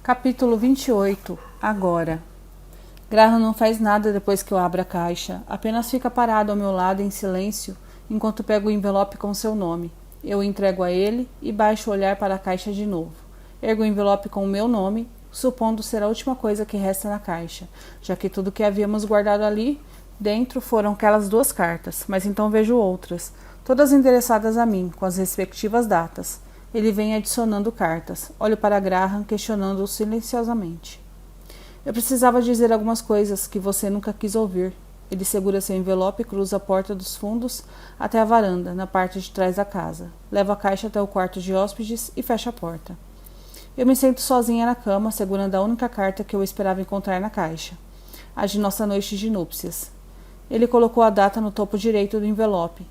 Capítulo 28. Agora. Graham não faz nada depois que eu abro a caixa. Apenas fica parado ao meu lado em silêncio enquanto pego o envelope com seu nome. Eu o entrego a ele e baixo o olhar para a caixa de novo. Ergo o envelope com o meu nome, supondo ser a última coisa que resta na caixa, já que tudo que havíamos guardado ali dentro foram aquelas 2 cartas, mas então vejo outras, todas endereçadas a mim, com as respectivas datas. Ele vem adicionando cartas. Olho para Graham, questionando-o silenciosamente. Eu precisava dizer algumas coisas que você nunca quis ouvir. Ele segura seu envelope e cruza a porta dos fundos até a varanda, na parte de trás da casa. Leva a caixa até o quarto de hóspedes e fecha a porta. Eu me sento sozinha na cama, segurando a única carta que eu esperava encontrar na caixa. A de nossa noite de núpcias. Ele colocou a data no topo direito do envelope.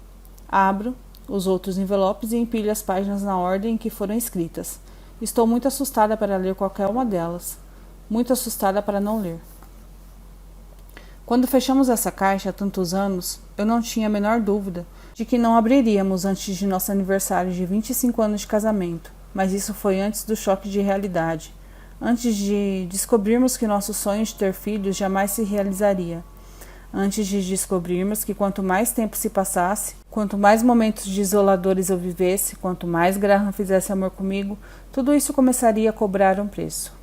Abro os outros envelopes e empilho as páginas na ordem em que foram escritas. Estou muito assustada para ler qualquer uma delas. Muito assustada para não ler. Quando fechamos essa caixa há tantos anos, eu não tinha a menor dúvida de que não abriríamos antes de nosso aniversário de 25 anos de casamento, mas isso foi antes do choque de realidade, antes de descobrirmos que nosso sonho de ter filhos jamais se realizaria. Antes de descobrirmos que quanto mais tempo se passasse, quanto mais momentos desoladores eu vivesse, quanto mais Graham fizesse amor comigo, tudo isso começaria a cobrar um preço.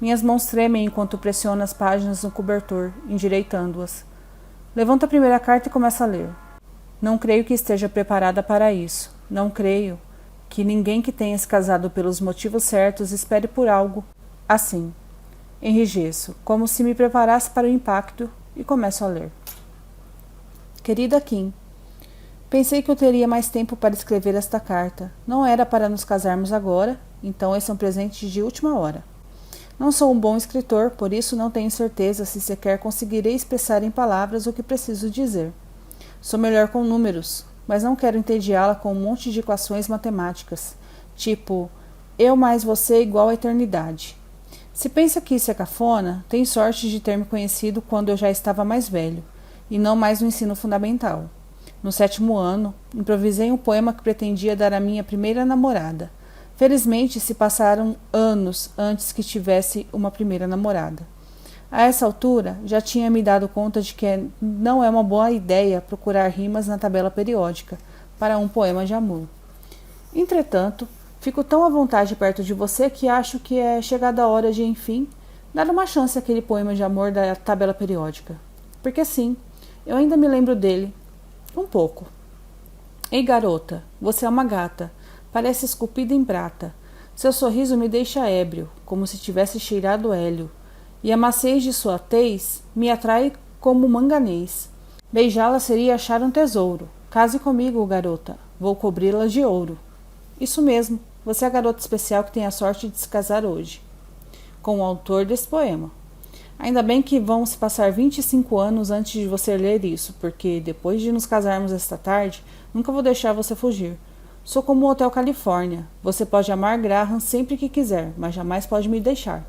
Minhas mãos tremem enquanto pressiono as páginas no cobertor, endireitando-as. Levanto a primeira carta e começo a ler. Não creio que esteja preparada para isso. Não creio que ninguém que tenha se casado pelos motivos certos espere por algo assim. Enrijeço, como se me preparasse para o impacto, e começo a ler. Querida Kim, pensei que eu teria mais tempo para escrever esta carta. Não era para nos casarmos agora, então esse é um presente de última hora. Não sou um bom escritor, por isso não tenho certeza se sequer conseguirei expressar em palavras o que preciso dizer. Sou melhor com números, mas não quero entediá-la com um monte de equações matemáticas, tipo, eu mais você igual à eternidade. Se pensa que isso é cafona, tem sorte de ter me conhecido quando eu já estava mais velho, e não mais no ensino fundamental. No 7º ano, improvisei um poema que pretendia dar à minha primeira namorada. Felizmente, se passaram anos antes que tivesse uma primeira namorada. A essa altura, já tinha me dado conta de que não é uma boa ideia procurar rimas na tabela periódica para um poema de amor. Entretanto, fico tão à vontade perto de você que acho que é chegada a hora de, enfim, dar uma chance àquele poema de amor da tabela periódica. Porque sim, eu ainda me lembro dele. Um pouco. Ei, garota, você é uma gata. Parece esculpida em prata. Seu sorriso me deixa ébrio, como se tivesse cheirado hélio. E a maciez de sua tez me atrai como manganês. Beijá-la seria achar um tesouro. Case comigo, garota. Vou cobri-la de ouro. Isso mesmo. Você é a garota especial que tem a sorte de se casar hoje. Com o autor desse poema. Ainda bem que vão se passar 25 anos antes de você ler isso, porque depois de nos casarmos esta tarde, nunca vou deixar você fugir. Sou como o Hotel Califórnia. Você pode amar Graham sempre que quiser, mas jamais pode me deixar.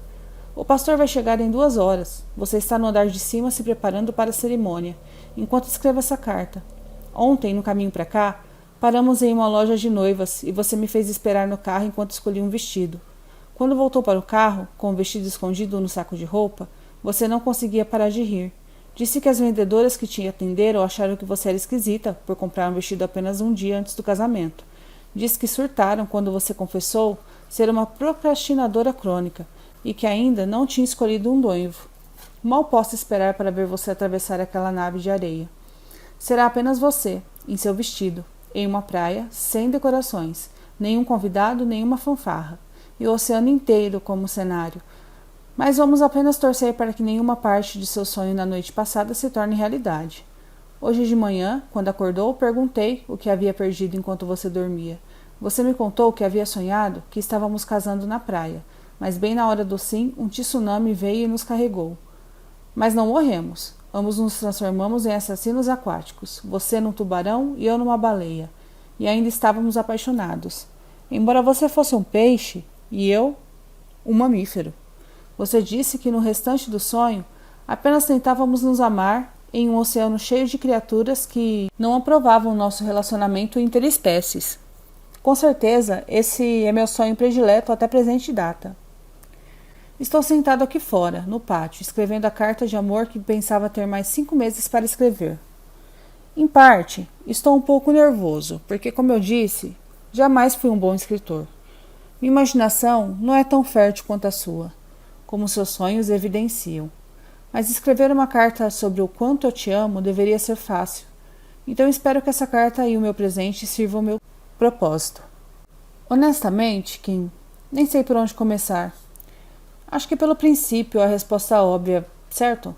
O pastor vai chegar em 2 horas. Você está no andar de cima se preparando para a cerimônia, enquanto escrevo essa carta. Ontem, no caminho para cá, paramos em uma loja de noivas e você me fez esperar no carro enquanto escolhi um vestido. Quando voltou para o carro, com o vestido escondido no saco de roupa, você não conseguia parar de rir. Disse que as vendedoras que te atenderam acharam que você era esquisita por comprar um vestido apenas um dia antes do casamento. Disse que surtaram quando você confessou ser uma procrastinadora crônica e que ainda não tinha escolhido um noivo. Mal posso esperar para ver você atravessar aquela nave de areia. Será apenas você, em seu vestido, em uma praia, sem decorações, nenhum convidado, nenhuma fanfarra, e o oceano inteiro como cenário. Mas vamos apenas torcer para que nenhuma parte de seu sonho na noite passada se torne realidade. Hoje de manhã, quando acordou, perguntei o que havia perdido enquanto você dormia. Você me contou que havia sonhado que estávamos casando na praia, mas bem na hora do sim, um tsunami veio e nos carregou. Mas não morremos. Ambos nos transformamos em assassinos aquáticos, você num tubarão e eu numa baleia. E ainda estávamos apaixonados. Embora você fosse um peixe e eu, um mamífero. Você disse que no restante do sonho apenas tentávamos nos amar em um oceano cheio de criaturas que não aprovavam nosso relacionamento interespécies. Com certeza, esse é meu sonho predileto até presente data. Estou sentado aqui fora, no pátio, escrevendo a carta de amor que pensava ter mais 5 meses para escrever. Em parte, estou um pouco nervoso, porque, como eu disse, jamais fui um bom escritor. Minha imaginação não é tão fértil quanto a sua, como seus sonhos evidenciam. Mas escrever uma carta sobre o quanto eu te amo deveria ser fácil. Então espero que essa carta e o meu presente sirvam ao meu propósito. Honestamente, Kim, nem sei por onde começar. Acho que pelo princípio a resposta óbvia, certo?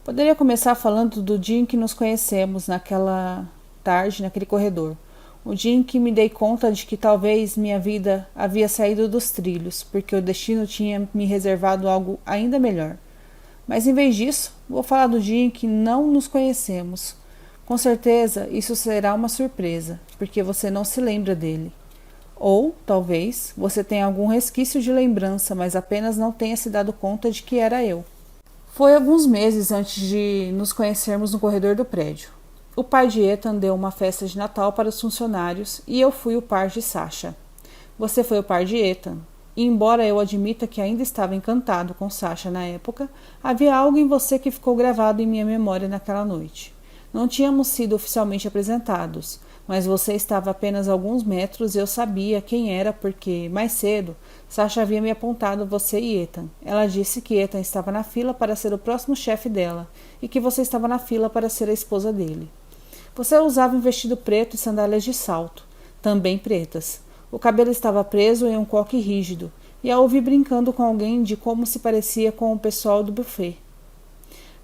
Poderia começar falando do dia em que nos conhecemos, naquela tarde, naquele corredor. O dia em que me dei conta de que talvez minha vida havia saído dos trilhos, porque o destino tinha me reservado algo ainda melhor. Mas em vez disso, vou falar do dia em que não nos conhecemos. Com certeza isso será uma surpresa, porque você não se lembra dele. Ou, talvez, você tenha algum resquício de lembrança, mas apenas não tenha se dado conta de que era eu. Foi alguns meses antes de nos conhecermos no corredor do prédio. O pai de Ethan deu uma festa de Natal para os funcionários e eu fui o par de Sasha. Você foi o par de Ethan. E embora eu admita que ainda estava encantado com Sasha na época, havia algo em você que ficou gravado em minha memória naquela noite. Não tínhamos sido oficialmente apresentados, mas você estava a apenas alguns metros e eu sabia quem era porque, mais cedo, Sasha havia me apontado você e Ethan. Ela disse que Ethan estava na fila para ser o próximo chefe dela e que você estava na fila para ser a esposa dele. Você usava um vestido preto e sandálias de salto, também pretas. O cabelo estava preso em um coque rígido e a ouvi brincando com alguém de como se parecia com o pessoal do buffet.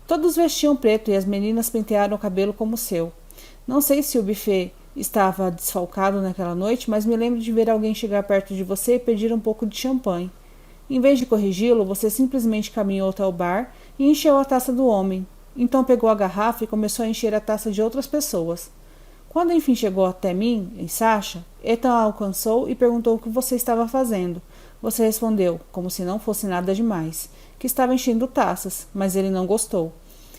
Todos vestiam preto e as meninas pentearam o cabelo como o seu. Não sei se o buffet estava desfalcado naquela noite, mas me lembro de ver alguém chegar perto de você e pedir um pouco de champanhe. Em vez de corrigi-lo, você simplesmente caminhou até o bar e encheu a taça do homem. Então pegou a garrafa e começou a encher a taça de outras pessoas. Quando enfim chegou até mim, em Sasha, Ethan a alcançou e perguntou o que você estava fazendo. Você respondeu, como se não fosse nada demais, que estava enchendo taças, mas ele não gostou.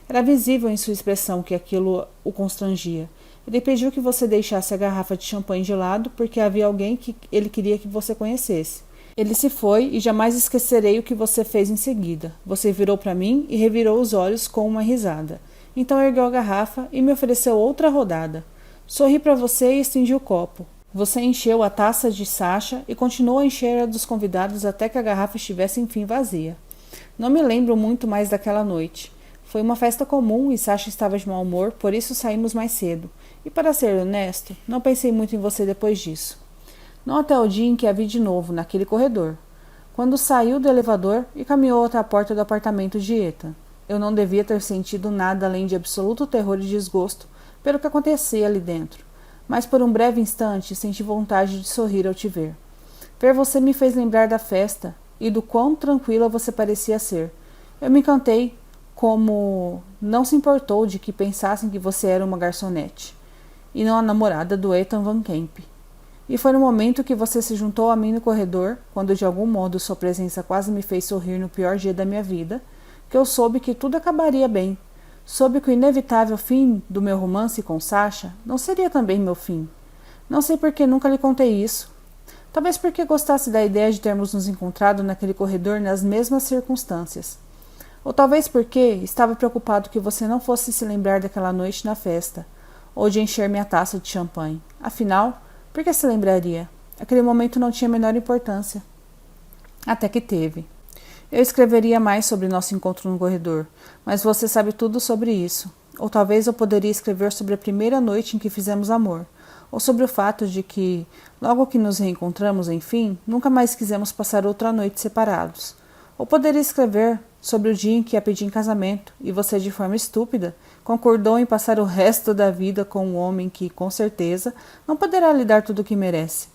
Era visível em sua expressão que aquilo o constrangia. Ele pediu que você deixasse a garrafa de champanhe de lado porque havia alguém que ele queria que você conhecesse. Ele se foi e jamais esquecerei o que você fez em seguida. Você virou para mim e revirou os olhos com uma risada. Então ergueu a garrafa e me ofereceu outra rodada. Sorri para você e estendi o copo. Você encheu a taça de Sasha e continuou a encher a dos convidados até que a garrafa estivesse enfim vazia. Não me lembro muito mais daquela noite. Foi uma festa comum e Sasha estava de mau humor, por isso saímos mais cedo. E para ser honesto, não pensei muito em você depois disso. Não até o dia em que a vi de novo, naquele corredor. Quando saiu do elevador e caminhou até a porta do apartamento de Ethan. Eu não devia ter sentido nada além de absoluto terror e desgosto pelo que acontecia ali dentro. Mas por um breve instante senti vontade de sorrir ao te ver. Ver você me fez lembrar da festa e do quão tranquila você parecia ser. Eu me encantei como não se importou de que pensassem que você era uma garçonete e não a namorada do Ethan Van Camp. E foi no momento que você se juntou a mim no corredor, quando de algum modo sua presença quase me fez sorrir no pior dia da minha vida, que eu soube que tudo acabaria bem. Soube que o inevitável fim do meu romance com Sasha não seria também meu fim. Não sei por que nunca lhe contei isso. Talvez porque gostasse da ideia de termos nos encontrado naquele corredor nas mesmas circunstâncias. Ou talvez porque estava preocupado que você não fosse se lembrar daquela noite na festa, ou de encher minha taça de champanhe. Afinal, por que se lembraria? Aquele momento não tinha a menor importância. Até que teve. Eu escreveria mais sobre nosso encontro no corredor, mas você sabe tudo sobre isso. Ou talvez eu poderia escrever sobre a primeira noite em que fizemos amor, ou sobre o fato de que, logo que nos reencontramos, enfim, nunca mais quisemos passar outra noite separados. Ou poderia escrever sobre o dia em que a pedi em casamento e você, de forma estúpida, concordou em passar o resto da vida com um homem que, com certeza, não poderá lhe dar tudo o que merece.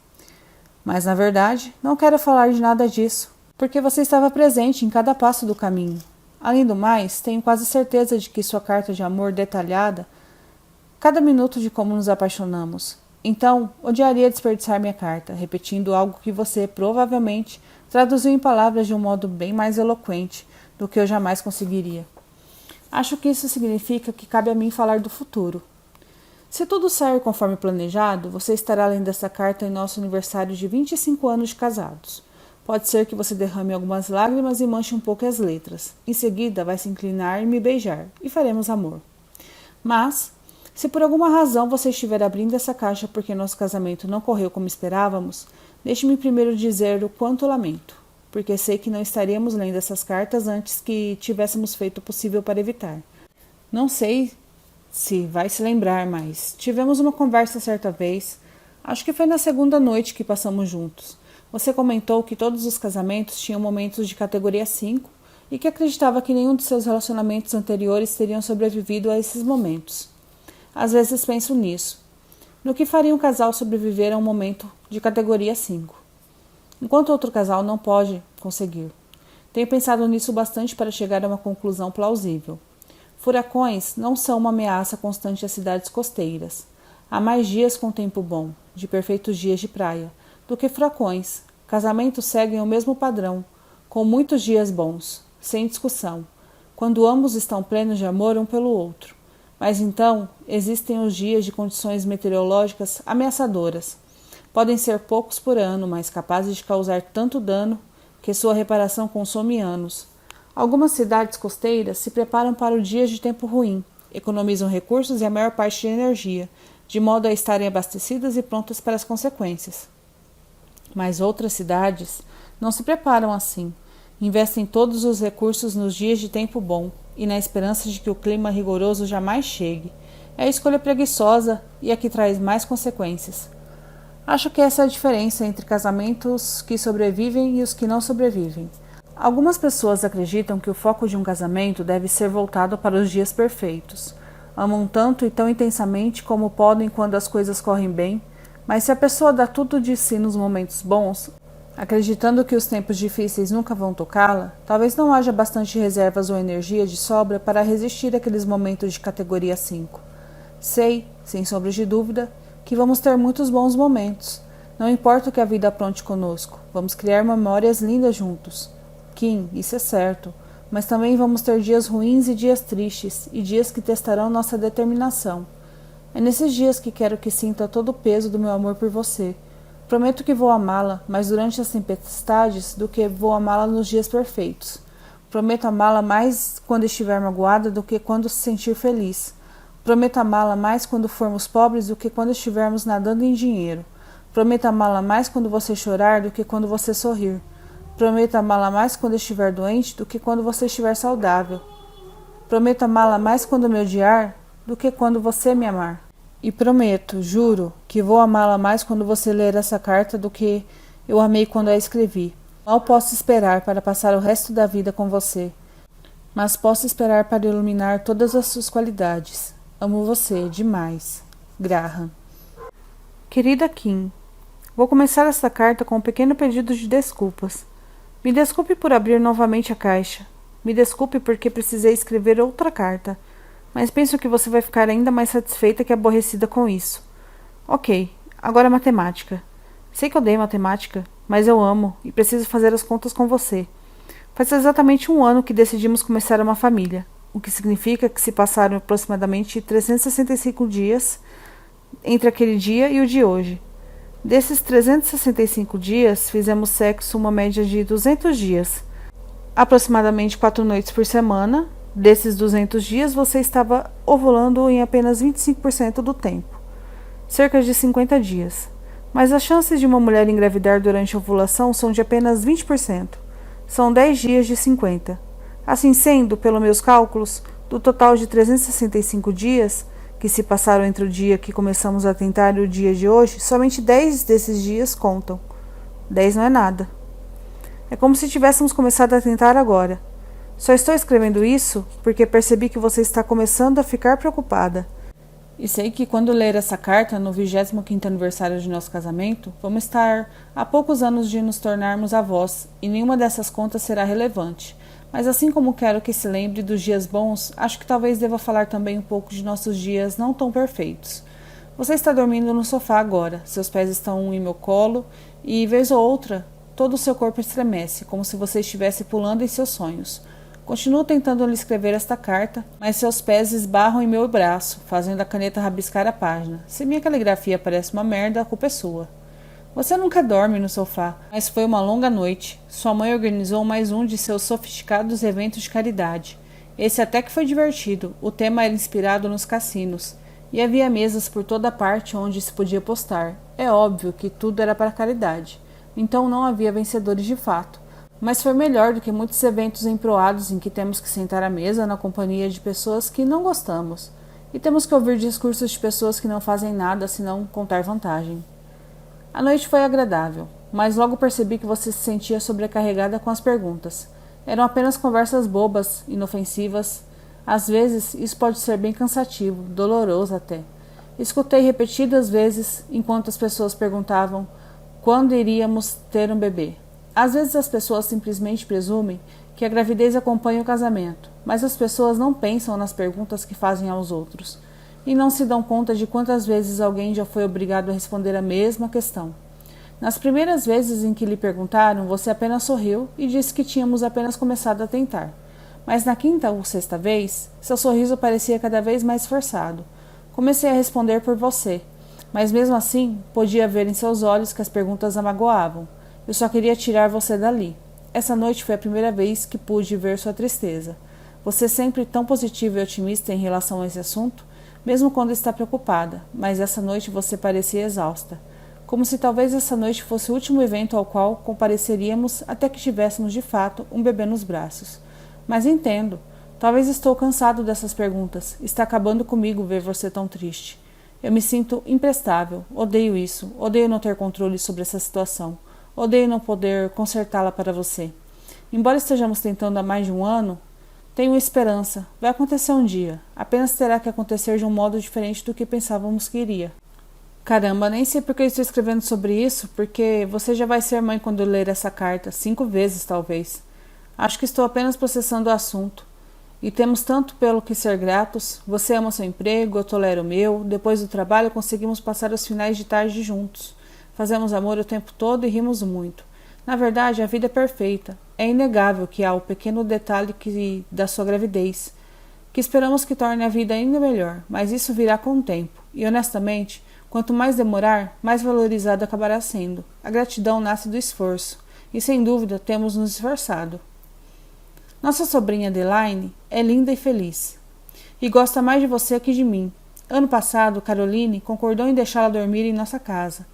Mas, na verdade, não quero falar de nada disso, porque você estava presente em cada passo do caminho. Além do mais, tenho quase certeza de que sua carta de amor detalhada cada minuto de como nos apaixonamos. Então, odiaria desperdiçar minha carta, repetindo algo que você, provavelmente, traduziu em palavras de um modo bem mais eloquente do que eu jamais conseguiria. Acho que isso significa que cabe a mim falar do futuro. Se tudo sair conforme planejado, você estará lendo essa carta em nosso aniversário de 25 anos de casados. Pode ser que você derrame algumas lágrimas e manche um pouco as letras. Em seguida, vai se inclinar e me beijar, e faremos amor. Mas, se por alguma razão você estiver abrindo essa caixa porque nosso casamento não correu como esperávamos, deixe-me primeiro dizer o quanto lamento, porque sei que não estaríamos lendo essas cartas antes que tivéssemos feito o possível para evitar. Não sei se vai se lembrar, mas tivemos uma conversa certa vez, acho que foi na segunda noite que passamos juntos. Você comentou que todos os casamentos tinham momentos de categoria 5 e que acreditava que nenhum de seus relacionamentos anteriores teriam sobrevivido a esses momentos. Às vezes penso nisso. No que faria um casal sobreviver a um momento de categoria 5, enquanto outro casal não pode conseguir. Tenho pensado nisso bastante para chegar a uma conclusão plausível. Furacões não são uma ameaça constante às cidades costeiras. Há mais dias com tempo bom, de perfeitos dias de praia, do que furacões. Casamentos seguem o mesmo padrão, com muitos dias bons, sem discussão, quando ambos estão plenos de amor um pelo outro. Mas então, existem os dias de condições meteorológicas ameaçadoras. Podem ser poucos por ano, mas capazes de causar tanto dano que sua reparação consome anos. Algumas cidades costeiras se preparam para o dia de tempo ruim, economizam recursos e a maior parte de energia, de modo a estarem abastecidas e prontas para as consequências. Mas outras cidades não se preparam assim. Investem todos os recursos nos dias de tempo bom e na esperança de que o clima rigoroso jamais chegue. É a escolha preguiçosa e a que traz mais consequências. Acho que essa é a diferença entre casamentos que sobrevivem e os que não sobrevivem. Algumas pessoas acreditam que o foco de um casamento deve ser voltado para os dias perfeitos. Amam tanto e tão intensamente como podem quando as coisas correm bem, mas se a pessoa dá tudo de si nos momentos bons, acreditando que os tempos difíceis nunca vão tocá-la, talvez não haja bastante reservas ou energia de sobra para resistir àqueles momentos de categoria 5. Sei, sem sombra de dúvida, que vamos ter muitos bons momentos. Não importa o que a vida apronte conosco, vamos criar memórias lindas juntos. Kim, isso é certo, mas também vamos ter dias ruins e dias tristes, e dias que testarão nossa determinação. É nesses dias que quero que sinta todo o peso do meu amor por você. Prometo que vou amá-la, mais durante as tempestades do que vou amá-la nos dias perfeitos. Prometo amá-la mais quando estiver magoada do que quando se sentir feliz. Prometo amá-la mais quando formos pobres do que quando estivermos nadando em dinheiro. Prometo amá-la mais quando você chorar do que quando você sorrir. Prometo amá-la mais quando estiver doente do que quando você estiver saudável. Prometo amá-la mais quando me odiar do que quando você me amar. E prometo, juro, que vou amá-la mais quando você ler essa carta do que eu amei quando a escrevi. Mal posso esperar para passar o resto da vida com você, mas posso esperar para iluminar todas as suas qualidades. Amo você demais. Graham. Querida Kim, vou começar esta carta com um pequeno pedido de desculpas. Me desculpe por abrir novamente a caixa. Me desculpe porque precisei escrever outra carta. Mas penso que você vai ficar ainda mais satisfeita que aborrecida com isso. Ok, agora matemática. Sei que odeio matemática, mas eu amo e preciso fazer as contas com você. Faz exatamente 1 ano que decidimos começar uma família, o que significa que se passaram aproximadamente 365 dias entre aquele dia e o de hoje. Desses 365 dias, fizemos sexo uma média de 200 dias, aproximadamente 4 noites por semana. Desses 200 dias, você estava ovulando em apenas 25% do tempo, cerca de 50 dias. Mas as chances de uma mulher engravidar durante a ovulação são de apenas 20%. São 10 dias de 50. Assim sendo, pelos meus cálculos, do total de 365 dias que se passaram entre o dia que começamos a tentar e o dia de hoje, somente 10 desses dias contam. 10 não é nada. É como se tivéssemos começado a tentar agora. Só estou escrevendo isso porque percebi que você está começando a ficar preocupada. E sei que quando ler essa carta no 25º aniversário de nosso casamento, vamos estar a poucos anos de nos tornarmos avós, e nenhuma dessas contas será relevante. Mas assim como quero que se lembre dos dias bons, acho que talvez deva falar também um pouco de nossos dias não tão perfeitos. Você está dormindo no sofá agora, seus pés estão em meu colo, e vez ou outra, todo o seu corpo estremece, como se você estivesse pulando em seus sonhos. Continuo tentando lhe escrever esta carta, mas seus pés esbarram em meu braço, fazendo a caneta rabiscar a página. Se minha caligrafia parece uma merda, a culpa é sua. Você nunca dorme no sofá, mas foi uma longa noite. Sua mãe organizou mais um de seus sofisticados eventos de caridade. Esse até que foi divertido, o tema era inspirado nos cassinos, e havia mesas por toda parte onde se podia postar. É óbvio que tudo era para caridade, então não havia vencedores de fato. Mas foi melhor do que muitos eventos emproados em que temos que sentar à mesa na companhia de pessoas que não gostamos, e temos que ouvir discursos de pessoas que não fazem nada senão contar vantagem. A noite foi agradável, mas logo percebi que você se sentia sobrecarregada com as perguntas. Eram apenas conversas bobas, inofensivas. Às vezes, isso pode ser bem cansativo, doloroso até. Escutei repetidas vezes enquanto as pessoas perguntavam quando iríamos ter um bebê. Às vezes as pessoas simplesmente presumem que a gravidez acompanha o casamento, mas as pessoas não pensam nas perguntas que fazem aos outros. E não se dão conta de quantas vezes alguém já foi obrigado a responder a mesma questão. Nas primeiras vezes em que lhe perguntaram, você apenas sorriu e disse que tínhamos apenas começado a tentar. Mas na quinta ou sexta vez, seu sorriso parecia cada vez mais forçado. Comecei a responder por você, mas mesmo assim, podia ver em seus olhos que as perguntas a magoavam. Eu só queria tirar você dali. Essa noite foi a primeira vez que pude ver sua tristeza. Você sempre tão positiva e otimista em relação a esse assunto, mesmo quando está preocupada, mas essa noite você parecia exausta, como se talvez essa noite fosse o último evento ao qual compareceríamos até que tivéssemos de fato um bebê nos braços. Mas entendo, talvez estou cansado dessas perguntas, está acabando comigo ver você tão triste. Eu me sinto imprestável, odeio isso, odeio não ter controle sobre essa situação, odeio não poder consertá-la para você. Embora estejamos tentando há mais de um ano, tenho esperança. Vai acontecer um dia. Apenas terá que acontecer de um modo diferente do que pensávamos que iria. Caramba, nem sei por que estou escrevendo sobre isso, porque você já vai ser mãe quando ler essa carta, 5 vezes talvez. Acho que estou apenas processando o assunto. E temos tanto pelo que ser gratos. Você ama seu emprego, eu tolero o meu. Depois do trabalho conseguimos passar os finais de tarde juntos. Fazemos amor o tempo todo e rimos muito. Na verdade, a vida é perfeita. É inegável que há o pequeno detalhe da sua gravidez, que esperamos que torne a vida ainda melhor, mas isso virá com o tempo. E honestamente, quanto mais demorar, mais valorizado acabará sendo. A gratidão nasce do esforço, e sem dúvida temos nos esforçado. Nossa sobrinha Adelaine é linda e feliz, e gosta mais de você que de mim. Ano passado, Caroline concordou em deixá-la dormir em nossa casa.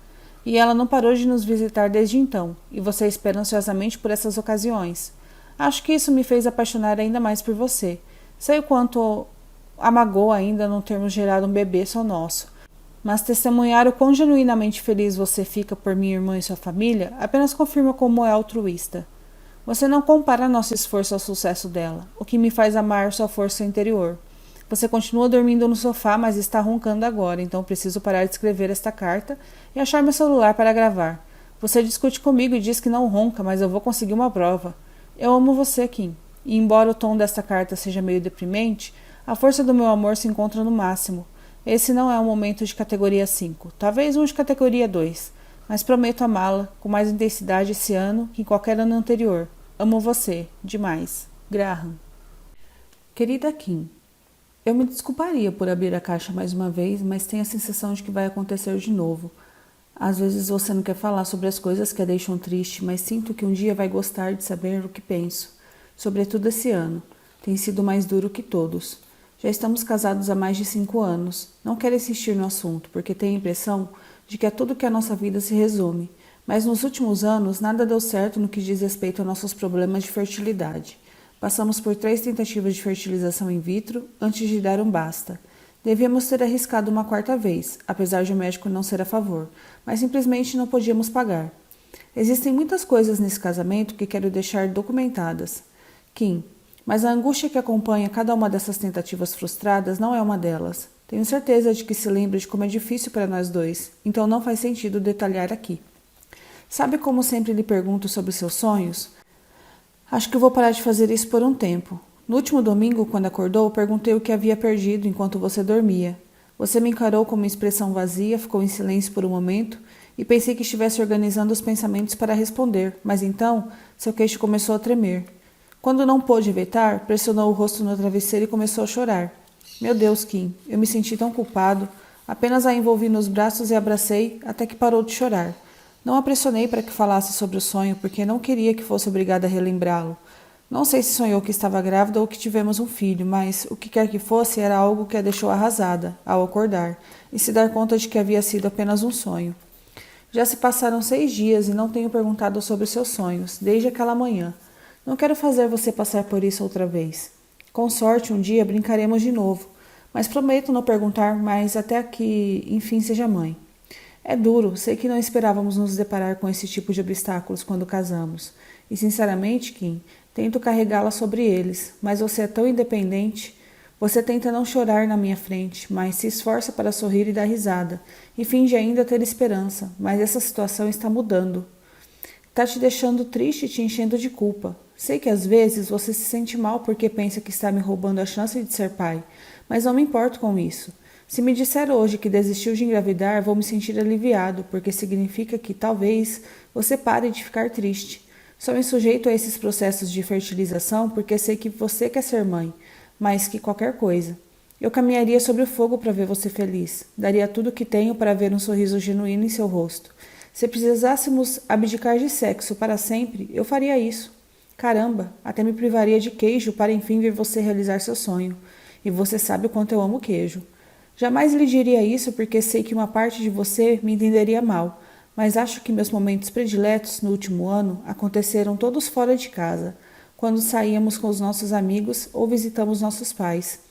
E ela não parou de nos visitar desde então, e você espera ansiosamente por essas ocasiões. Acho que isso me fez apaixonar ainda mais por você. Sei o quanto a magoa ainda não termos gerado um bebê só nosso, mas testemunhar o quão genuinamente feliz você fica por minha irmã e sua família apenas confirma como é altruísta. Você não compara nosso esforço ao sucesso dela, o que me faz amar sua força interior. Você continua dormindo no sofá, mas está roncando agora, então preciso parar de escrever esta carta e achar meu celular para gravar. Você discute comigo e diz que não ronca, mas eu vou conseguir uma prova. Eu amo você, Kim. E embora o tom desta carta seja meio deprimente, a força do meu amor se encontra no máximo. Esse não é um momento de categoria 5, talvez um de categoria 2, mas prometo amá-la com mais intensidade esse ano que em qualquer ano anterior. Amo você, demais. Graham. Querida Kim, eu me desculparia por abrir a caixa mais uma vez, mas tenho a sensação de que vai acontecer de novo. Às vezes você não quer falar sobre as coisas que a deixam triste, mas sinto que um dia vai gostar de saber o que penso. Sobretudo esse ano. Tem sido mais duro que todos. Já estamos casados há mais de 5 anos. Não quero insistir no assunto, porque tenho a impressão de que é tudo que a nossa vida se resume. Mas nos últimos anos, nada deu certo no que diz respeito a nossos problemas de fertilidade. Passamos por 3 tentativas de fertilização in vitro antes de dar um basta. Devíamos ter arriscado uma 4ª vez, apesar de o médico não ser a favor, mas simplesmente não podíamos pagar. Existem muitas coisas nesse casamento que quero deixar documentadas. Kim, mas a angústia que acompanha cada uma dessas tentativas frustradas não é uma delas. Tenho certeza de que se lembra de como é difícil para nós dois, então não faz sentido detalhar aqui. Sabe como sempre lhe pergunto sobre seus sonhos? Acho que vou parar de fazer isso por um tempo. No último domingo, quando acordou, perguntei o que havia perdido enquanto você dormia. Você me encarou com uma expressão vazia, ficou em silêncio por um momento e pensei que estivesse organizando os pensamentos para responder, mas então seu queixo começou a tremer. Quando não pôde evitar, pressionou o rosto no travesseiro e começou a chorar. Meu Deus, Kim, eu me senti tão culpado. Apenas a envolvi nos braços e abracei até que parou de chorar. Não a pressionei para que falasse sobre o sonho, porque não queria que fosse obrigada a relembrá-lo. Não sei se sonhou que estava grávida ou que tivemos um filho, mas o que quer que fosse era algo que a deixou arrasada, ao acordar, e se dar conta de que havia sido apenas um sonho. Já se passaram 6 dias e não tenho perguntado sobre seus sonhos, desde aquela manhã. Não quero fazer você passar por isso outra vez. Com sorte, um dia brincaremos de novo, mas prometo não perguntar mais até que, enfim, seja mãe. É duro, sei que não esperávamos nos deparar com esse tipo de obstáculos quando casamos. E, sinceramente, Kim, tento carregá-la sobre eles, mas você é tão independente. Você tenta não chorar na minha frente, mas se esforça para sorrir e dar risada, e finge ainda ter esperança, mas essa situação está mudando. Está te deixando triste e te enchendo de culpa. Sei que às vezes você se sente mal porque pensa que está me roubando a chance de ser pai, mas não me importo com isso. Se me disser hoje que desistiu de engravidar, vou me sentir aliviado, porque significa que, talvez, você pare de ficar triste. Só me sujeito a esses processos de fertilização porque sei que você quer ser mãe, mais que qualquer coisa. Eu caminharia sobre o fogo para ver você feliz. Daria tudo o que tenho para ver um sorriso genuíno em seu rosto. Se precisássemos abdicar de sexo para sempre, eu faria isso. Caramba, até me privaria de queijo para enfim ver você realizar seu sonho. E você sabe o quanto eu amo queijo. Jamais lhe diria isso porque sei que uma parte de você me entenderia mal, mas acho que meus momentos prediletos no último ano aconteceram todos fora de casa, quando saíamos com os nossos amigos ou visitamos nossos pais.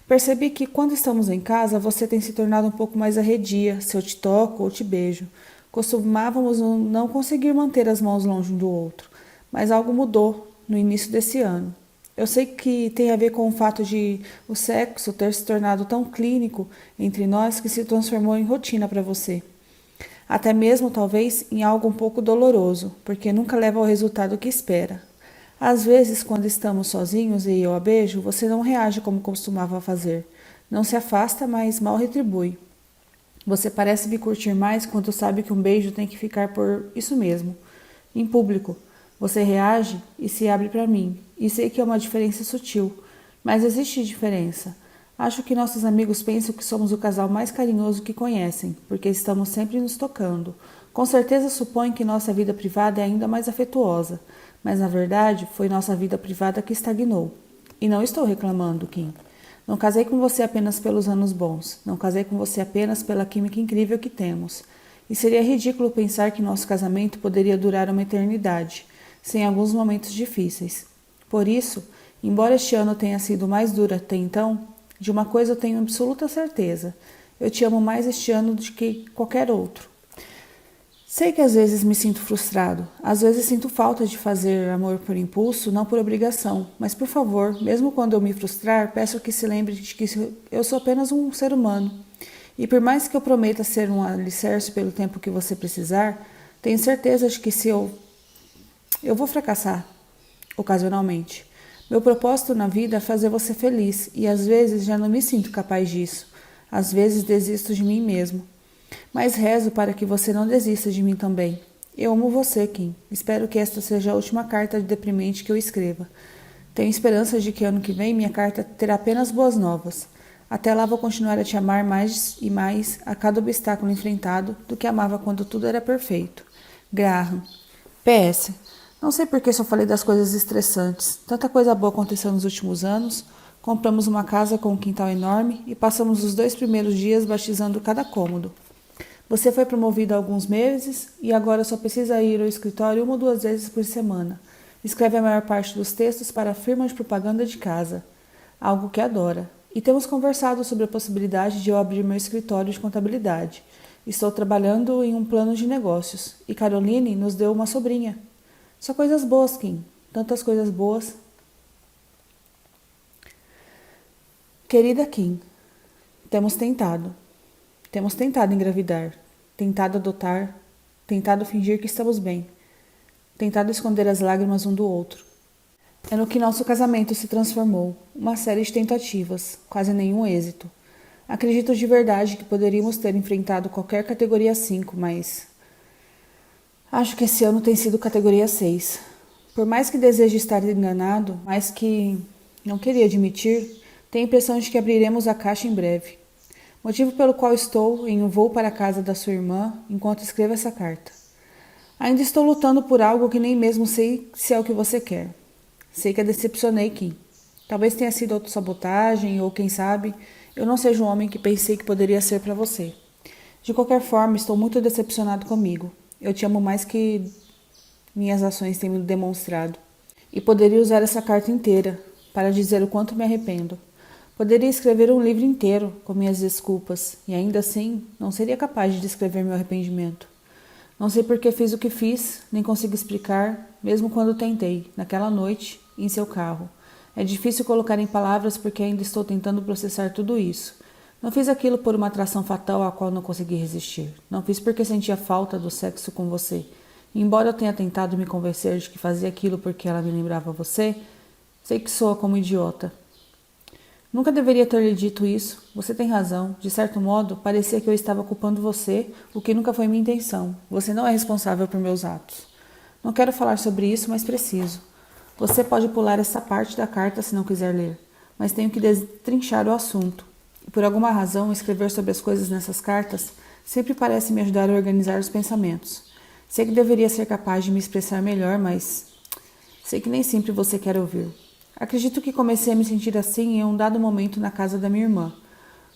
Percebi que quando estamos em casa você tem se tornado um pouco mais arredia, se eu te toco ou te beijo. Costumávamos não conseguir manter as mãos longe um do outro, mas algo mudou no início desse ano. Eu sei que tem a ver com o fato de o sexo ter se tornado tão clínico entre nós que se transformou em rotina para você. Até mesmo, talvez, em algo um pouco doloroso, porque nunca leva ao resultado que espera. Às vezes, quando estamos sozinhos e eu a beijo, você não reage como costumava fazer. Não se afasta, mas mal retribui. Você parece me curtir mais quando sabe que um beijo tem que ficar por isso mesmo, em público. Você reage e se abre para mim, e sei que é uma diferença sutil, mas existe diferença. Acho que nossos amigos pensam que somos o casal mais carinhoso que conhecem, porque estamos sempre nos tocando. Com certeza supõem que nossa vida privada é ainda mais afetuosa, mas na verdade foi nossa vida privada que estagnou. E não estou reclamando, Kim. Não casei com você apenas pelos anos bons, não casei com você apenas pela química incrível que temos. E seria ridículo pensar que nosso casamento poderia durar uma eternidade, sem alguns momentos difíceis. Por isso, embora este ano tenha sido mais duro até então, de uma coisa eu tenho absoluta certeza. Eu te amo mais este ano do que qualquer outro. Sei que às vezes me sinto frustrado, às vezes sinto falta de fazer amor por impulso, não por obrigação, mas por favor, mesmo quando eu me frustrar, peço que se lembre de que eu sou apenas um ser humano. E por mais que eu prometa ser um alicerce pelo tempo que você precisar, tenho certeza de que se eu vou fracassar, ocasionalmente. Meu propósito na vida é fazer você feliz, e às vezes já não me sinto capaz disso. Às vezes desisto de mim mesmo. Mas rezo para que você não desista de mim também. Eu amo você, Kim. Espero que esta seja a última carta deprimente que eu escreva. Tenho esperança de que ano que vem minha carta terá apenas boas novas. Até lá vou continuar a te amar mais e mais a cada obstáculo enfrentado do que amava quando tudo era perfeito. Graham. PS. Não sei por que só falei das coisas estressantes. Tanta coisa boa aconteceu nos últimos anos. Compramos uma casa com um quintal enorme e passamos os 2 primeiros dias batizando cada cômodo. Você foi promovido há alguns meses e agora só precisa ir ao escritório 1 ou 2 vezes por semana. Escreve a maior parte dos textos para a firma de propaganda de casa, algo que adora. E temos conversado sobre a possibilidade de eu abrir meu escritório de contabilidade. Estou trabalhando em um plano de negócios e Caroline nos deu uma sobrinha. Só coisas boas, Kim. Tantas coisas boas. Querida Kim, temos tentado engravidar, tentado adotar, tentado fingir que estamos bem, tentado esconder as lágrimas um do outro. É no que nosso casamento se transformou, uma série de tentativas, quase nenhum êxito. Acredito de verdade que poderíamos ter enfrentado qualquer categoria 5, mas acho que esse ano tem sido categoria 6. Por mais que deseje estar enganado, mais que não queria admitir, tenho a impressão de que abriremos a caixa em breve. Motivo pelo qual estou em um voo para a casa da sua irmã enquanto escrevo essa carta. Ainda estou lutando por algo que nem mesmo sei se é o que você quer. Sei que a decepcionei, Kim. Talvez tenha sido autossabotagem ou, quem sabe, eu não seja o homem que pensei que poderia ser para você. De qualquer forma, estou muito decepcionado comigo. Eu te amo mais que minhas ações têm me demonstrado. E poderia usar essa carta inteira para dizer o quanto me arrependo. Poderia escrever um livro inteiro com minhas desculpas e ainda assim não seria capaz de descrever meu arrependimento. Não sei por que fiz o que fiz, nem consigo explicar, mesmo quando tentei, naquela noite, em seu carro. É difícil colocar em palavras porque ainda estou tentando processar tudo isso. Não fiz aquilo por uma atração fatal à qual não consegui resistir. Não fiz porque sentia falta do sexo com você. E embora eu tenha tentado me convencer de que fazia aquilo porque ela me lembrava você, sei que soa como idiota. Nunca deveria ter lhe dito isso. Você tem razão. De certo modo, parecia que eu estava culpando você, o que nunca foi minha intenção. Você não é responsável por meus atos. Não quero falar sobre isso, mas preciso. Você pode pular essa parte da carta se não quiser ler, mas tenho que destrinchar o assunto. E por alguma razão, escrever sobre as coisas nessas cartas sempre parece me ajudar a organizar os pensamentos. Sei que deveria ser capaz de me expressar melhor, mas sei que nem sempre você quer ouvir. Acredito que comecei a me sentir assim em um dado momento na casa da minha irmã.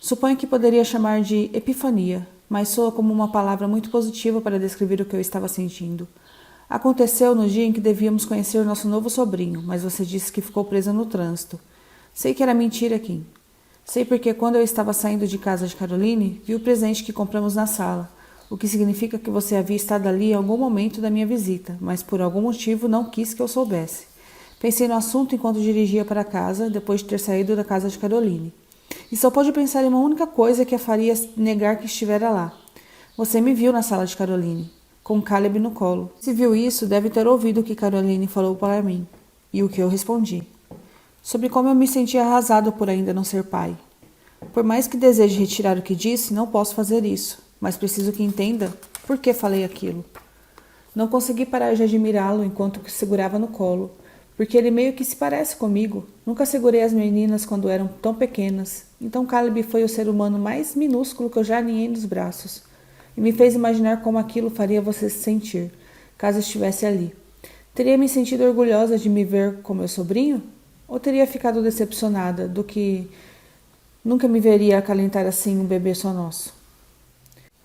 Suponho que poderia chamar de epifania, mas soa como uma palavra muito positiva para descrever o que eu estava sentindo. Aconteceu no dia em que devíamos conhecer o nosso novo sobrinho, mas você disse que ficou presa no trânsito. Sei que era mentira, Kim. Sei porque quando eu estava saindo de casa de Caroline, vi o presente que compramos na sala, o que significa que você havia estado ali em algum momento da minha visita, mas por algum motivo não quis que eu soubesse. Pensei no assunto enquanto dirigia para casa, depois de ter saído da casa de Caroline. E só pude pensar em uma única coisa que a faria negar que estivera lá. Você me viu na sala de Caroline, com Caleb no colo. Se viu isso, deve ter ouvido o que Caroline falou para mim, e o que eu respondi. Sobre como eu me sentia arrasado por ainda não ser pai. Por mais que deseje retirar o que disse, não posso fazer isso, mas preciso que entenda por que falei aquilo. Não consegui parar de admirá-lo enquanto o segurava no colo, porque ele meio que se parece comigo. Nunca segurei as meninas quando eram tão pequenas, então Caleb foi o ser humano mais minúsculo que eu já aninhei nos braços, e me fez imaginar como aquilo faria você se sentir, caso estivesse ali. Teria me sentido orgulhosa de me ver com meu sobrinho? Ou teria ficado decepcionada do que nunca me veria acalentar assim um bebê só nosso?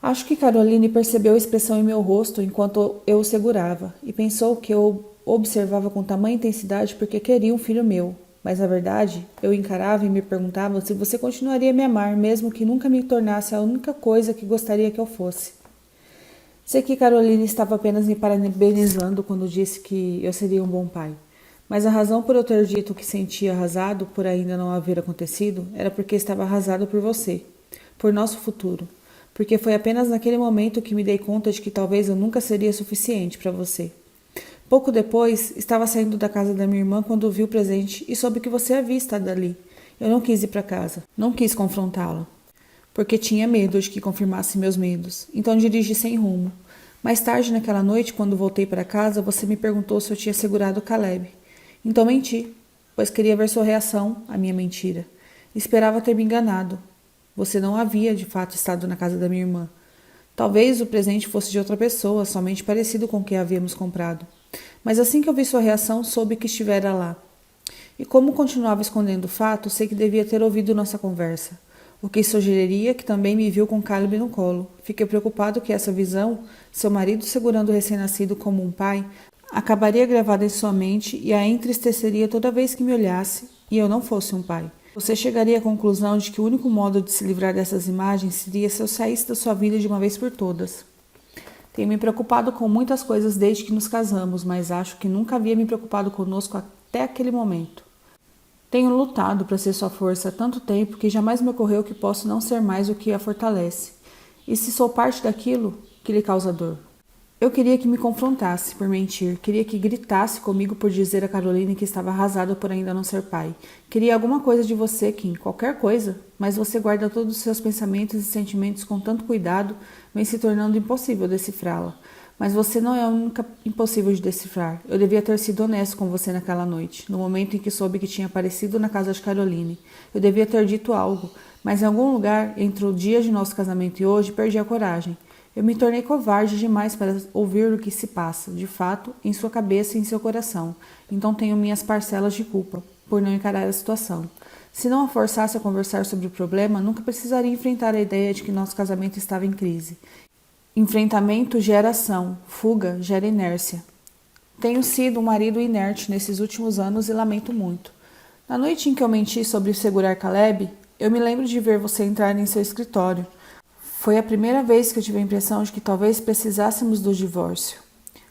Acho que Caroline percebeu a expressão em meu rosto enquanto eu o segurava, e pensou que eu observava com tamanha intensidade porque queria um filho meu. Mas, na verdade, eu encarava e me perguntava se você continuaria a me amar, mesmo que nunca me tornasse a única coisa que gostaria que eu fosse. Sei que Caroline estava apenas me parabenizando quando disse que eu seria um bom pai. Mas a razão por eu ter dito que sentia arrasado por ainda não haver acontecido era porque estava arrasado por você, por nosso futuro. Porque foi apenas naquele momento que me dei conta de que talvez eu nunca seria suficiente para você. Pouco depois, estava saindo da casa da minha irmã quando vi o presente e soube que você havia estado ali. Eu não quis ir para casa. Não quis confrontá-la. Porque tinha medo de que confirmasse meus medos. Então dirigi sem rumo. Mais tarde, naquela noite, quando voltei para casa, você me perguntou se eu tinha segurado Caleb. Então menti, pois queria ver sua reação à minha mentira. Esperava ter me enganado. Você não havia, de fato, estado na casa da minha irmã. Talvez o presente fosse de outra pessoa, somente parecido com o que havíamos comprado. Mas assim que eu vi sua reação, soube que estivera lá. E como continuava escondendo o fato, sei que devia ter ouvido nossa conversa, o que sugeriria que também me viu com Caleb no colo. Fiquei preocupado que essa visão, seu marido segurando o recém-nascido como um pai, acabaria gravada em sua mente e a entristeceria toda vez que me olhasse e eu não fosse um pai. Você chegaria à conclusão de que o único modo de se livrar dessas imagens seria se eu saísse da sua vida de uma vez por todas. Tenho me preocupado com muitas coisas desde que nos casamos, mas acho que nunca havia me preocupado conosco até aquele momento. Tenho lutado para ser sua força há tanto tempo que jamais me ocorreu que posso não ser mais o que a fortalece. E se sou parte daquilo que lhe causa dor? Eu queria que me confrontasse por mentir, queria que gritasse comigo por dizer a Caroline que estava arrasado por ainda não ser pai. Queria alguma coisa de você, Kim, qualquer coisa, mas você guarda todos os seus pensamentos e sentimentos com tanto cuidado, vem se tornando impossível decifrá-la. Mas você não é a única impossível de decifrar. Eu devia ter sido honesto com você naquela noite, no momento em que soube que tinha aparecido na casa de Caroline. Eu devia ter dito algo, mas em algum lugar, entre o dia de nosso casamento e hoje, perdi a coragem. Eu me tornei covarde demais para ouvir o que se passa, de fato, em sua cabeça e em seu coração. Então tenho minhas parcelas de culpa por não encarar a situação. Se não a forçasse a conversar sobre o problema, nunca precisaria enfrentar a ideia de que nosso casamento estava em crise. Enfrentamento gera ação, fuga gera inércia. Tenho sido um marido inerte nesses últimos anos e lamento muito. Na noite em que eu menti sobre segurar Caleb, eu me lembro de ver você entrar em seu escritório. Foi a primeira vez que eu tive a impressão de que talvez precisássemos do divórcio.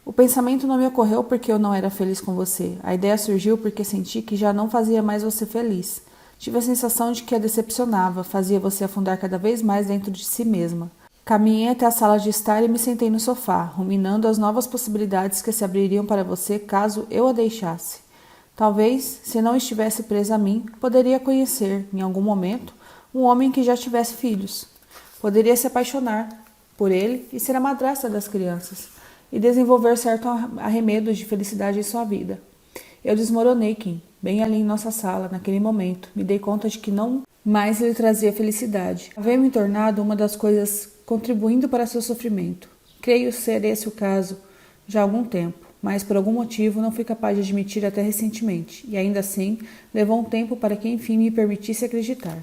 O pensamento não me ocorreu porque eu não era feliz com você. A ideia surgiu porque senti que já não fazia mais você feliz. Tive a sensação de que a decepcionava, fazia você afundar cada vez mais dentro de si mesma. Caminhei até a sala de estar e me sentei no sofá, ruminando as novas possibilidades que se abririam para você caso eu a deixasse. Talvez, se não estivesse presa a mim, poderia conhecer, em algum momento, um homem que já tivesse filhos. Poderia se apaixonar por ele e ser a madrasta das crianças, e desenvolver certo arremedo de felicidade em sua vida. Eu desmoronei, Kim, bem ali em nossa sala, naquele momento. Me dei conta de que não mais lhe trazia felicidade. Havia me tornado uma das coisas contribuindo para seu sofrimento. Creio ser esse o caso já há algum tempo, mas por algum motivo não fui capaz de admitir até recentemente, e ainda assim levou um tempo para que enfim me permitisse acreditar.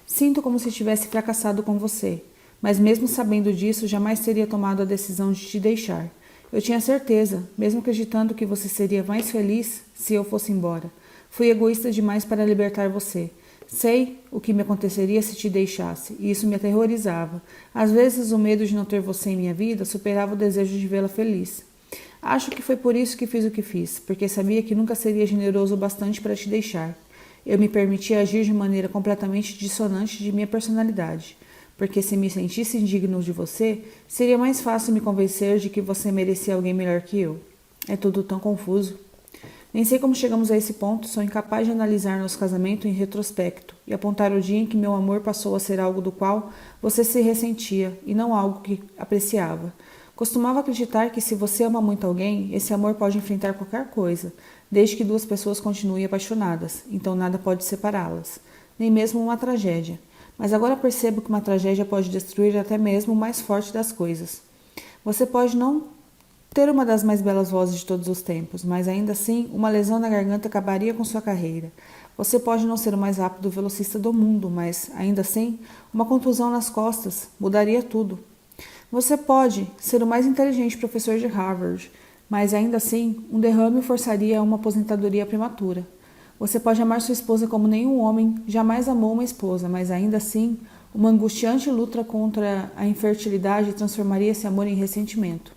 Sinto como se tivesse fracassado com você, mas mesmo sabendo disso, jamais teria tomado a decisão de te deixar. Eu tinha certeza, mesmo acreditando que você seria mais feliz se eu fosse embora. Fui egoísta demais para libertar você. Sei o que me aconteceria se te deixasse, e isso me aterrorizava. Às vezes o medo de não ter você em minha vida superava o desejo de vê-la feliz. Acho que foi por isso que fiz o que fiz, porque sabia que nunca seria generoso o bastante para te deixar. Eu me permitia agir de maneira completamente dissonante de minha personalidade, porque se me sentisse indigno de você, seria mais fácil me convencer de que você merecia alguém melhor que eu. É tudo tão confuso. Nem sei como chegamos a esse ponto, sou incapaz de analisar nosso casamento em retrospecto e apontar o dia em que meu amor passou a ser algo do qual você se ressentia e não algo que apreciava. Costumava acreditar que se você ama muito alguém, esse amor pode enfrentar qualquer coisa, desde que duas pessoas continuem apaixonadas, então nada pode separá-las, nem mesmo uma tragédia. Mas agora percebo que uma tragédia pode destruir até mesmo o mais forte das coisas. Você pode não ter uma das mais belas vozes de todos os tempos, mas ainda assim, uma lesão na garganta acabaria com sua carreira. Você pode não ser o mais rápido velocista do mundo, mas, ainda assim, uma contusão nas costas mudaria tudo. Você pode ser o mais inteligente professor de Harvard, mas, ainda assim, um derrame o forçaria a uma aposentadoria prematura. Você pode amar sua esposa como nenhum homem jamais amou uma esposa, mas, ainda assim, uma angustiante luta contra a infertilidade transformaria esse amor em ressentimento.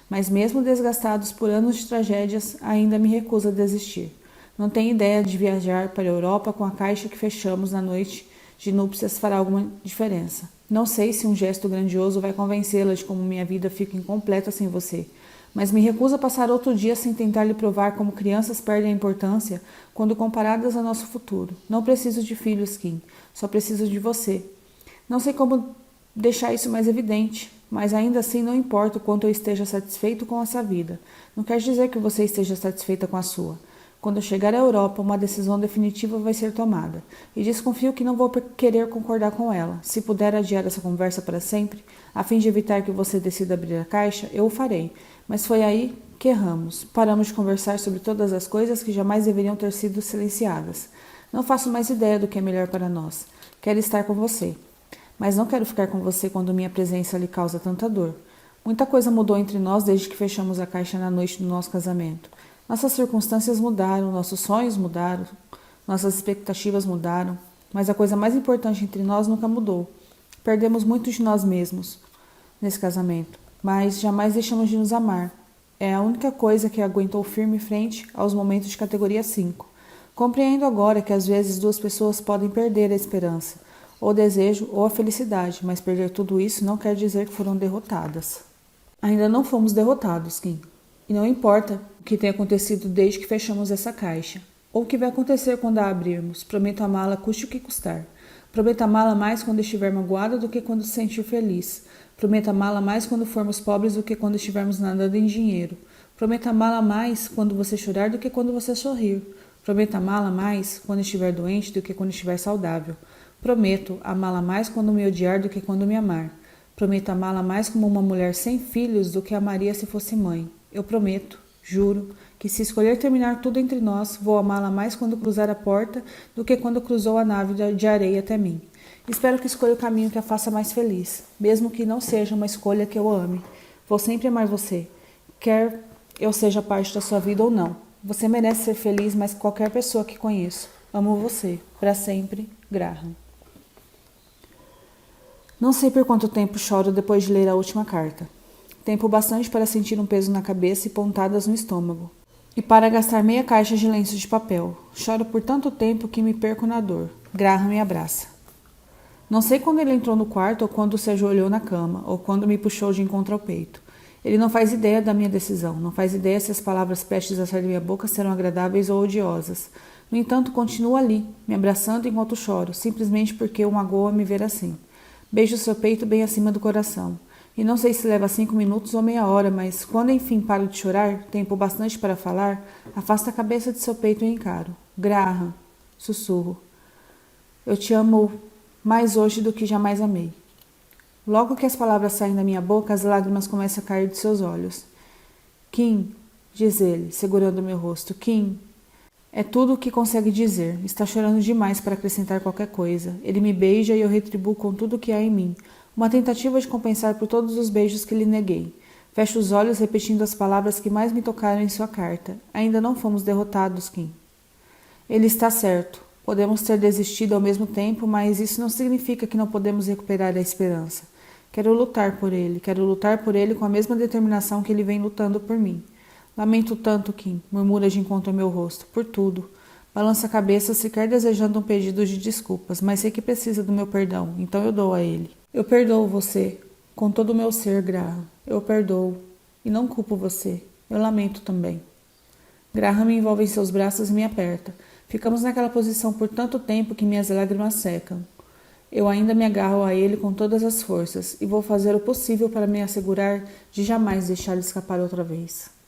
Mas mesmo desgastados por anos de tragédias, ainda me recuso a desistir. Não tenho ideia de viajar para a Europa com a caixa que fechamos na noite de núpcias fará alguma diferença. Não sei se um gesto grandioso vai convencê-la de como minha vida fica incompleta sem você, mas me recuso a passar outro dia sem tentar lhe provar como crianças perdem a importância quando comparadas ao nosso futuro. Não preciso de filhos, Kim, só preciso de você. Não sei como deixar isso mais evidente, mas ainda assim não importa o quanto eu esteja satisfeito com essa vida. Não quer dizer que você esteja satisfeita com a sua. Quando eu chegar à Europa, uma decisão definitiva vai ser tomada, e desconfio que não vou querer concordar com ela. Se puder adiar essa conversa para sempre, a fim de evitar que você decida abrir a caixa, eu o farei. Mas foi aí que erramos. Paramos de conversar sobre todas as coisas que jamais deveriam ter sido silenciadas. Não faço mais ideia do que é melhor para nós. Quero estar com você. Mas não quero ficar com você quando minha presença lhe causa tanta dor. Muita coisa mudou entre nós desde que fechamos a caixa na noite do nosso casamento. Nossas circunstâncias mudaram, nossos sonhos mudaram, nossas expectativas mudaram, mas a coisa mais importante entre nós nunca mudou. Perdemos muito de nós mesmos nesse casamento, mas jamais deixamos de nos amar. É a única coisa que aguentou firme frente aos momentos de categoria 5. Compreendo agora que às vezes duas pessoas podem perder a esperança, ou o desejo, ou a felicidade, mas perder tudo isso não quer dizer que foram derrotadas. Ainda não fomos derrotados, Kim. E não importa o que tenha acontecido desde que fechamos essa caixa, ou o que vai acontecer quando a abrirmos. Prometo amá-la custe o que custar. Prometo amá-la mais quando estiver magoada do que quando se sentir feliz. Prometo amá-la mais quando formos pobres do que quando estivermos nadando em dinheiro. Prometo amá-la mais quando você chorar do que quando você sorrir. Prometo amá-la mais quando estiver doente do que quando estiver saudável. Prometo amá-la mais quando me odiar do que quando me amar. Prometo amá-la mais como uma mulher sem filhos do que amaria se fosse mãe. Eu prometo, juro, que se escolher terminar tudo entre nós, vou amá-la mais quando cruzar a porta do que quando cruzou a nave de areia até mim. Espero que escolha o caminho que a faça mais feliz, mesmo que não seja uma escolha que eu ame. Vou sempre amar você, quer eu seja parte da sua vida ou não. Você merece ser feliz mais que qualquer pessoa que conheço. Amo você, para sempre, Graham. Não sei por quanto tempo choro depois de ler a última carta. Tempo bastante para sentir um peso na cabeça e pontadas no estômago. E para gastar meia caixa de lenços de papel. Choro por tanto tempo que me perco na dor. Graham me abraça. Não sei quando ele entrou no quarto ou quando se ajoelhou na cama, ou quando me puxou de encontro ao peito. Ele não faz ideia da minha decisão, não faz ideia se as palavras prestes a sair da minha boca serão agradáveis ou odiosas. No entanto, continuo ali, me abraçando enquanto choro, simplesmente porque o magoa me ver assim. Beijo seu peito bem acima do coração. E não sei se leva 5 minutos ou meia hora, mas quando enfim paro de chorar, tempo bastante para falar, afasto a cabeça de seu peito e encaro. Graham, sussurro. Eu te amo mais hoje do que jamais amei. Logo que as palavras saem da minha boca, as lágrimas começam a cair de seus olhos. Kim, diz ele, segurando meu rosto. Kim, é tudo o que consegue dizer. Está chorando demais para acrescentar qualquer coisa. Ele me beija e eu retribuo com tudo o que há em mim. Uma tentativa de compensar por todos os beijos que lhe neguei. Fecho os olhos repetindo as palavras que mais me tocaram em sua carta. Ainda não fomos derrotados, Kim. Ele está certo. Podemos ter desistido ao mesmo tempo, mas isso não significa que não podemos recuperar a esperança. Quero lutar por ele com a mesma determinação que ele vem lutando por mim. Lamento tanto, Kim, murmura de encontro ao meu rosto, por tudo. Balança a cabeça, sequer desejando um pedido de desculpas, mas sei que precisa do meu perdão, então eu dou a ele. Eu perdoo você, com todo o meu ser, Graham. Eu perdoo. E não culpo você. Eu lamento também. Graham me envolve em seus braços e me aperta. Ficamos naquela posição por tanto tempo que minhas lágrimas secam. Eu ainda me agarro a ele com todas as forças e vou fazer o possível para me assegurar de jamais deixá-lo escapar outra vez.